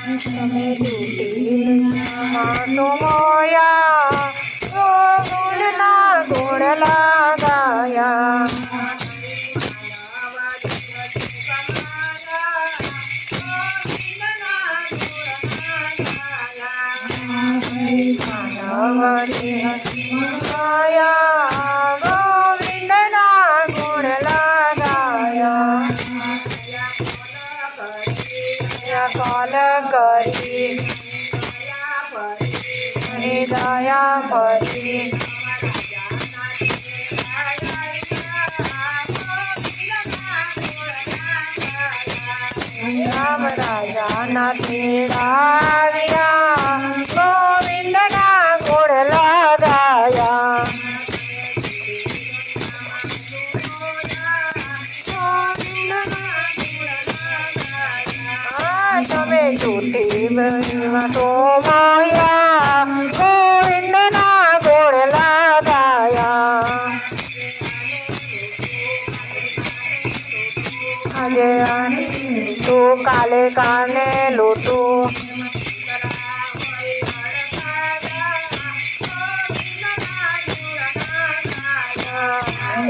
તમે તૂટી માનો મોયા ગોવિંદના ગુણ લગાયા ગોવિંદના ગુણ લગાયા કોલ કરી દયા ફરી રામ રાજાના તેડાવ્યા ગોવિંદના ગુણ લગાયા તમે તૂટી તો મોયા ગોવિંદના ગુણ લગાયા આજે તું કાલે કાને લૂટું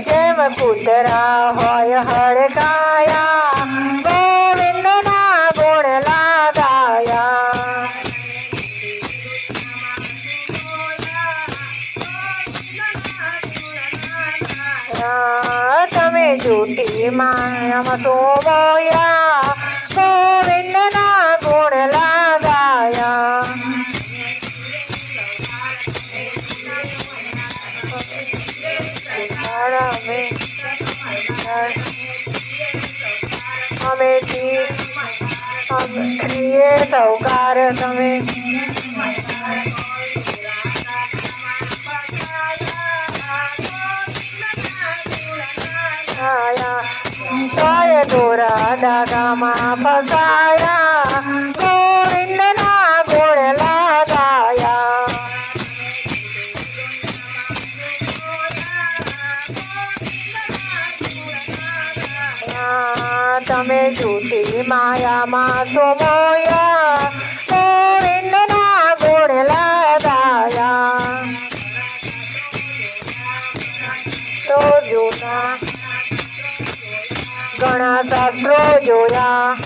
જેમ કૂતરા હોય હડકાયા ગોવિંદના ગુણ લગાયા તમે જૂઠી માયામાં તો મોયા ગોવિંદના ગુણ લગાયા અમે છીએ સૌકાર તમે દોરા ડાગામાં ફસાયા ગોવિંદના ગુણ લગાયા તમે જૂઠી માયામાં તો મોયા ગોવિંદના ગુણ લગાયા તો જૂના ઘણા શાસ્ત્રો જોયા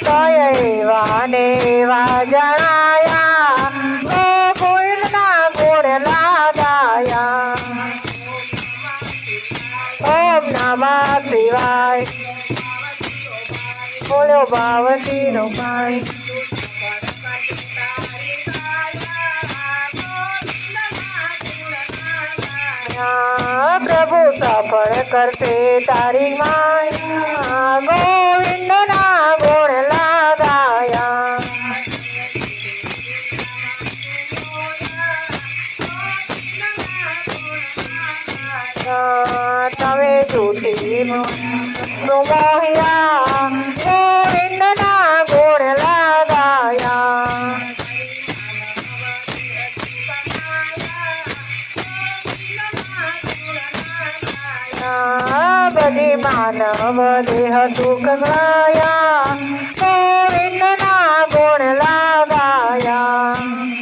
તો એવા ને એવા જણાયા ગોકુળના ગુણ લગાયા ઓમ નમઃ શિવાય બોલો ભાવતી નો ભાઈ પ્રભુ સફળ કરશે તારી માયા ગોવિંદના ગુણ લગાયા તમે જૂઠી મોહિયા ગોવિંદના ગુણ લગાયા બધી માનવ દેહ દુઃખ ગયા ગોવિંદના ગુણ લગાયા